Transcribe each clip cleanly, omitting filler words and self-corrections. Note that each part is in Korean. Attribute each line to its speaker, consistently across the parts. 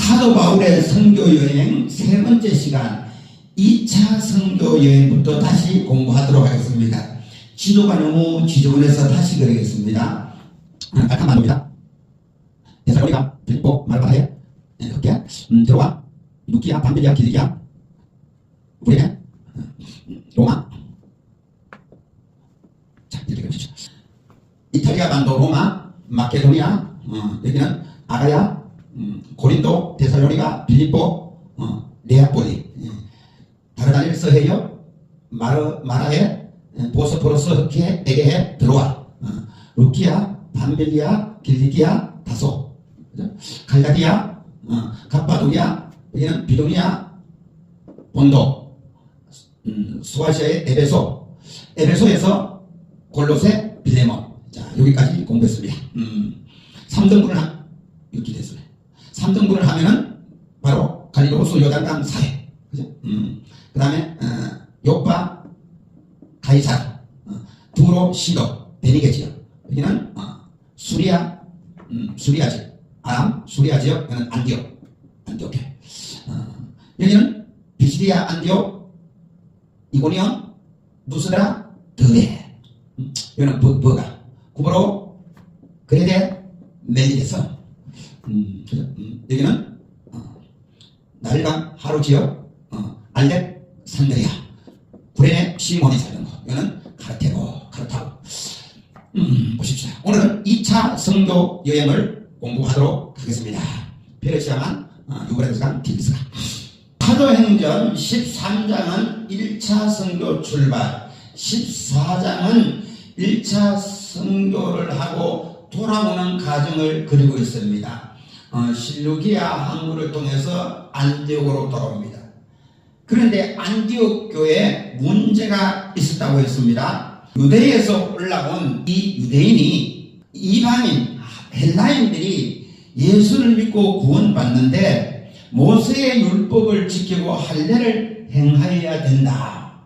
Speaker 1: 사도 바울의 선교 여행 세 번째 시간 2차 선교 여행부터 다시 공부하도록 하겠습니다. 지도가 너무 지저분해서 다시 그리겠습니다. 알타만입니다. 데살로니가, 빌립보, 말바라에, 흑계, 들어와, 루키아, 밤빌리아, 기리기아, 우리네, 로마. 자, 이렇게 보십시오. 이탈리아 반도 로마, 마케도니아, 여기는 아가야, 고린도, 데살로니가, 빌립보, 네아폴리, 다르다닐, 서해역, 마라에, 보스포러스, 흑해, 에게해, 들어와, 루키아, 밤빌리아, 길리기아, 다소, 갈라디아, 갑바도기아, 여기는 비도니아, 본도, 수아시아의 에베소에서 골로새, 빌레몬. 자, 여기까지 공부했습니다. 3등분을 이렇게 됐어요. 3등분을 하면은 바로 갈리오스 요단강 사해. 그죠? 그 다음에 요파, 가이사르, 두로, 시도, 베니게 지역. 여기는 수리아 지역. 아람, 수리아 지역. 여기는 안디옥. 여기는 비시디아, 안디옥, 이고니온, 누스드라, 드베. 여기는 버가. 구브로, 그레데, 멜리데서. 여기는 나일강, 하루 지역, 알렉산드리아, 구레네, 시몬이 살던 곳. 여기는 카르타고. 보십시오. 오늘은 2차 선교 여행을 공부하도록 하겠습니다. 페르시아만, 유브라데스강, 티그리스강. 사도행전 13장은 1차 선교 출발, 14장은 1차 선교를 하고 돌아오는 과정을 그리고 있습니다. 실루기아 항구를 통해서 안디옥으로 돌아옵니다. 그런데 안디옥 교회에 문제가 있었다고 했습니다. 유대에서 올라온 이 유대인이 이방인 헬라인들이 예수를 믿고 구원받는데 모세의 율법을 지키고 할례를 행하여야 된다.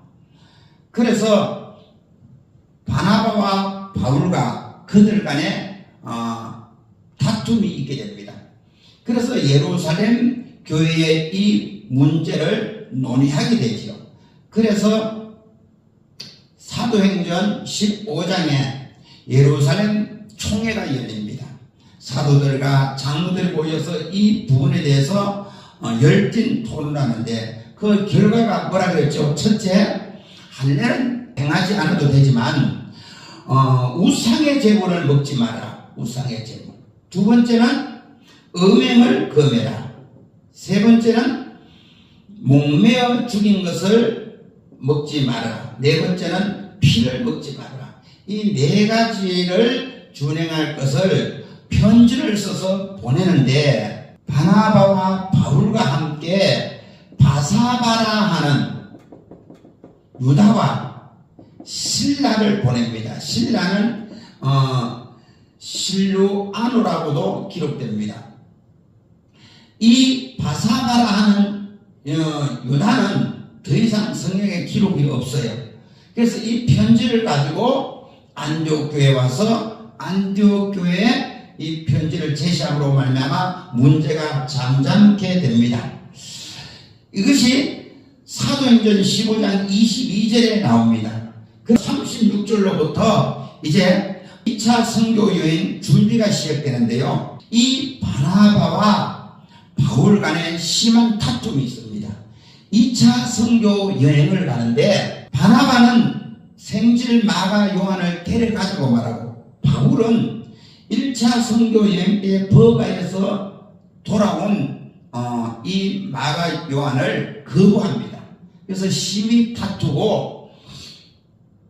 Speaker 1: 그래서 바나바와 바울과 그들 간에 다툼이 있게 됩니다. 그래서 예루살렘 교회의 이 문제를 논의하게 되죠. 그래서 사도행전 15장에 예루살렘 총회가 열립니다. 사도들과 장로들 모여서 이 부분에 대해서 열띤 토론을 하는데 그 결과가 뭐라 그랬죠? 첫째, 할례는 행하지 않아도 되지만 우상의 제물을 먹지 마라. 우상의 제물. 두 번째는 음행을 금해라. 세 번째는 목매어 죽인 것을 먹지 마라. 네 번째는 피를 먹지 마라. 이 네 가지를 준행할 것을 편지를 써서 보내는데 바나바와 바울과 함께 바사바라 하는 유다와 실라를 보냅니다. 실라는 실루아노라고도 기록됩니다. 이 바사바라 하는 유다는 더 이상 성경에 기록이 없어요. 그래서 이 편지를 가지고 안디옥 교회에 와서 안디옥 교회에 이 편지를 제시함으로 말미암아 문제가 잠잠케 됩니다. 이것이 사도행전 15장 22절에 나옵니다. 그 36절로부터 이제 2차 선교 여행 준비가 시작되는데요. 이 바나바와 바울 간에 심한 다툼이 있습니다. 2차 선교 여행을 가는데 바나바는 생질 마가 요한을 데려가자고 말하고 바울은 1차 선교 여행 때 버가에서 돌아온 이 마가 요한을 거부합니다. 그래서 심히 다투고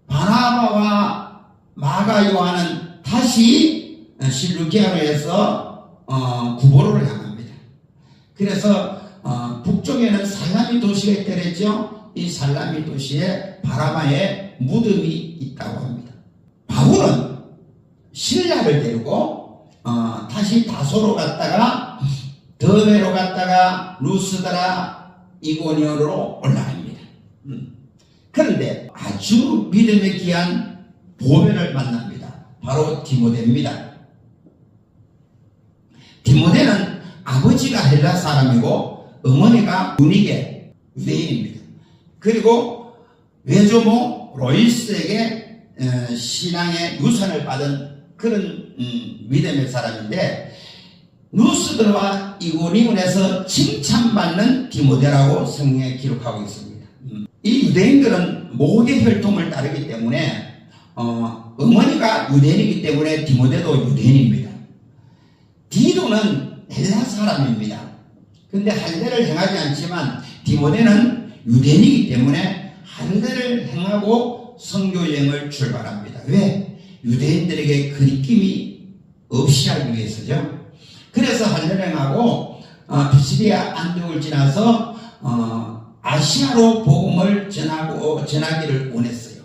Speaker 1: 바나바와 마가 요한은 다시 실루키아로에서 구보로를 향합니다. 그래서 북쪽에는 살라미 도시가 있더랬죠. 이 살라미 도시에 바나바의 무덤이 있다고 합니다. 바울은 신라를 데리고 다시 다소로 갔다가 더베로 갔다가 루스드라 이고니온으로 올라갑니다. 그런데 아주 믿음에 귀한 보배를 만납니다. 바로 디모데입니다. 디모데는 아버지가 헬라 사람이고 어머니가 유니게 유대인입니다. 그리고 외조모 로이스에게 신앙의 유산을 받은 그런 믿음의 사람인데, 누스들과 이고니온에서 칭찬받는 디모데라고 성경에 기록하고 있습니다. 이 유대인들은 모계 혈통을 따르기 때문에 어머니가 유대인이기 때문에 디모데도 유대인입니다. 디도는 헬라 사람입니다. 근데 할례를 행하지 않지만 디모데는 유대인이기 때문에 할례를 행하고 선교 여행을 출발합니다. 왜? 유대인들에게 그리낌이 없이 하기 위해서죠. 그래서 할례를 행하고 피시디아 안디옥을 지나서 아시아로 복음을 전하기를 원했어요.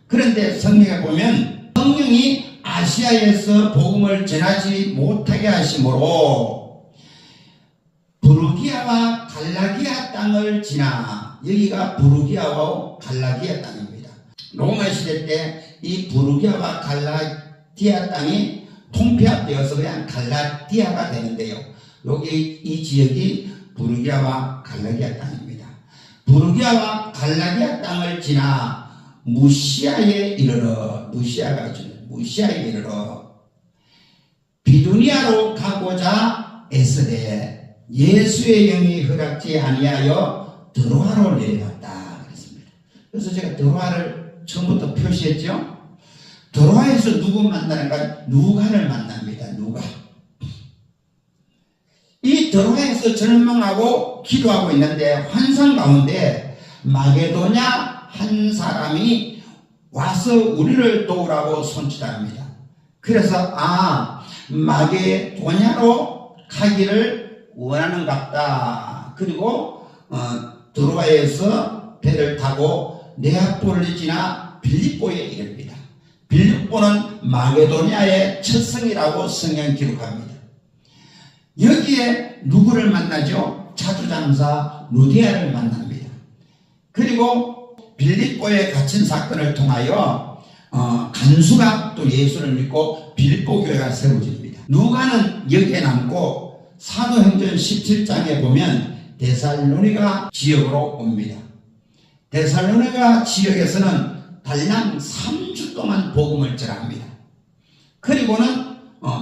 Speaker 1: 그런데 성경에 보면 성령이 아시아에서 복음을 전하지 못하게 하심으로 부르기아와 갈라디아 땅을 지나, 여기가 부르기아와 갈라디아 땅입니다. 로마 시대 때 이 부르기아와 갈라디아 땅이 통폐합되어서 그냥 갈라디아가 되는데요. 여기 이 지역이 부르기아와 갈라디아 땅입니다. 부르기아와 갈라디아 땅을 지나 무시아에 이르러, 무시아에 이르러 비두니아로 가고자 애쓰되 예수의 영이 허락지 아니하여 드로아로 내려갔다 그랬습니다. 그래서 제가 드로아를 처음부터 표시했죠. 드로아에서 누구 만나는가? 누가를 만납니다. 누가. 이 드로아에서 절망하고 기도하고 있는데 환상 가운데 마게도냐 한 사람이 와서 우리를 도우라고 손짓합니다. 그래서 마게도냐로 가기를 원하는갑다. 그리고 드로아에서 배를 타고 네아폴리 지나 빌립보에 이릅니다. 빌립보는 마게도냐의 첫 성이라고 성경 기록합니다. 여기에 누구를 만나죠? 자주장사 루디아를 만납니다. 그리고 빌립보에 갇힌 사건을 통하여 간수가 또 예수를 믿고 빌립보 교회가 세워집니다. 누가는 여기에 남고 사도행전 17장에 보면 데살로니가 지역으로 옵니다. 데살로니가 지역에서는 달랑 3주 동안 복음을 전합니다. 그리고는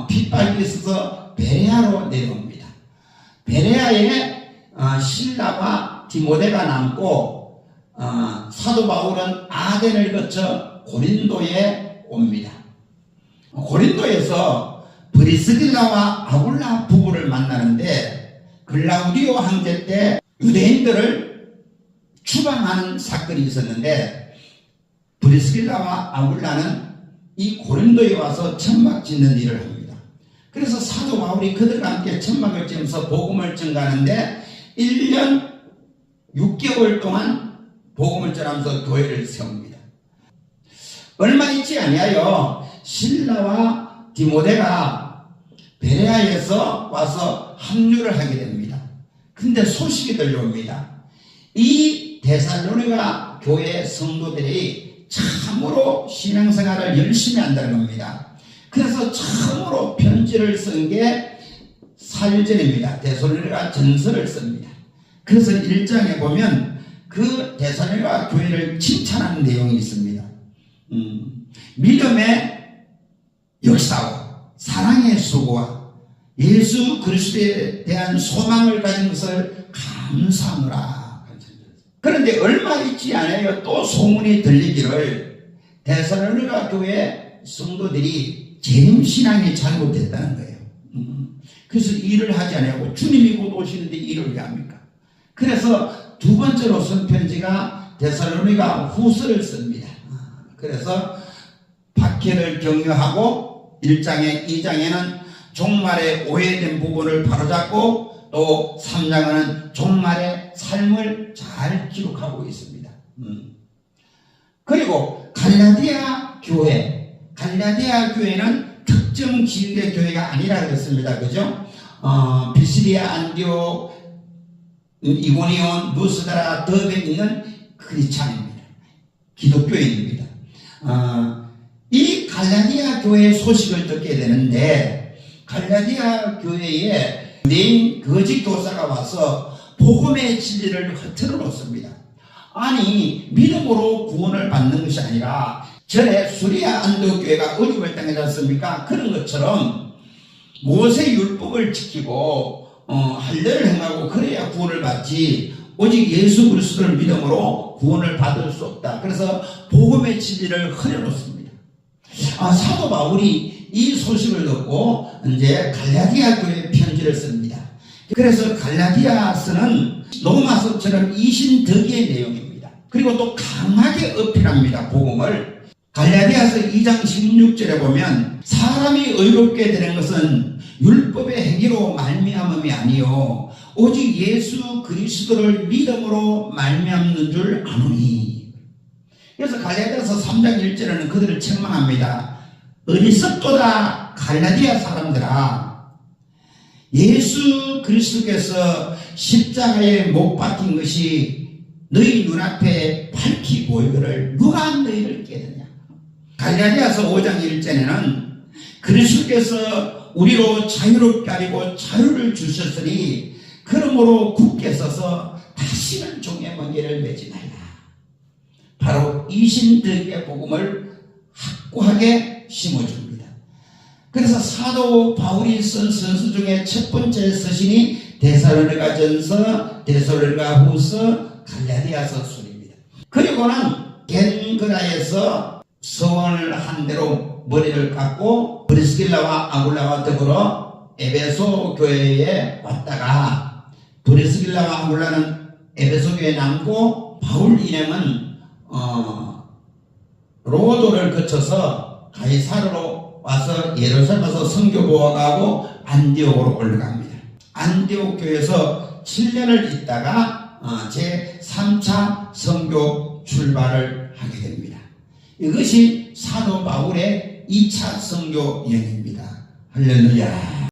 Speaker 1: 핍박이 있어서 베레아로 내려옵니다. 베레아에 실라와 디모데가 남고 사도 바울은 아덴을 거쳐 고린도에 옵니다. 고린도에서 브리스길라와 아굴라 부부를 만나는데 글라우디오 황제 때 유대인들을 추방하는 사건이 있었는데 브리스길라와 아굴라는 이 고린도에 와서 천막 짓는 일을 합니다. 그래서 사도 바울이 그들과 함께 천막을 지면서 복음을 전가하는데 1년 6개월 동안 복음을 전하면서 교회를 세웁니다. 얼마 있지 아니하여 실라와 디모데가 베레아에서 와서 합류를 하게 됩니다. 근데 소식이 들려옵니다. 이 데살로니가 교회 성도들이 참으로 신앙생활을 열심히 한다는 겁니다. 그래서 처음으로 편지를 쓴 게 사일전입니다. 데살로니가 전서를 씁니다. 그래서 1장에 보면 그 데살로니가 교회를 칭찬하는 내용이 있습니다. 믿음의 역사와 사랑의 수고와 예수 그리스도에 대한 소망을 가진 것을 감사하노라. 그런데 얼마 있지 않아요. 또 소문이 들리기를 데살로니가 교회 성도들이 재림신앙이 잘못됐다는 거예요. 그래서 일을 하지 않고 주님이 곧 오시는데 일을 왜 합니까? 그래서 두 번째로 쓴 편지가 데살로니가 후서를 씁니다. 그래서 박해를 격려하고 1장에 2장에는 종말의 오해된 부분을 바로잡고 또 3장은 종말의 삶을 잘 기록하고 있습니다. 그리고 갈라디아 교회는 특정 지역의 교회가 아니라 그랬습니다. 그죠? 피시디아, 안디옥, 이고니온, 루스드라, 더베에 있는 크리스찬입니다. 기독교인입니다. 이 갈라디아 교회의 소식을 듣게 되는데 갈라디아 교회에 유대인 거짓 교사가 와서 복음의 진리를 흐트러 놓습니다. 아니, 믿음으로 구원을 받는 것이 아니라 전에 수리아 안디옥교회가 어려움을 당하지 않습니까? 그런 것처럼 모세 율법을 지키고 할례를 행하고 그래야 구원을 받지, 오직 예수 그리스도를 믿음으로 구원을 받을 수 없다. 그래서 복음의 진리를 흐려놓습니다. 사도 바울이 이 소식을 듣고 이제 갈라디아 교회에 편지를 씁니다. 그래서 갈라디아서는 로마서처럼 이신덕의 내용입니다. 그리고 또 강하게 어필합니다. 복음을. 갈라디아서 2장 16절에 보면 사람이 의롭게 되는 것은 율법의 행위로 말미암음이 아니요 오직 예수 그리스도를 믿음으로 말미암는 줄 아노니. 그래서 갈라디아서 3장 1절에는 그들을 책망합니다. 어리석도다 갈라디아 사람들아, 예수 그리스도께서 십자가에 못 박힌 것이 너희 눈앞에 밝히 보이거를 누가 너희를 깨느냐. 갈라디아서 5장 1절에는 그리스도께서 우리로 자유롭게 하리고 자유를 주셨으니 그러므로 굳게 서서 다시는 종의 멍에를 매지 말라. 바로 이신덕의 복음을 확고하게 심어줍니다. 그래서 사도 바울이 쓴 서수 중에 첫 번째 서신이 데살로니가전서, 데살로니가후서, 갈라디아서 서입니다. 그리고는 겐그라에서 서원을 한 대로 머리를 깎고 브리스길라와 아굴라와 더불어 에베소 교회에 왔다가 브리스길라와 아굴라는 에베소 교회에 남고 바울 일행은 로도를 거쳐서 가이사르로 와서 예루살렘에서 선교 보아가고 안디옥으로 올라갑니다. 안디옥 교회에서 7년을 있다가 제 3차 선교 출발을 하게 됩니다. 이것이 사도 바울의 2차 선교 여행입니다. 할렐루야.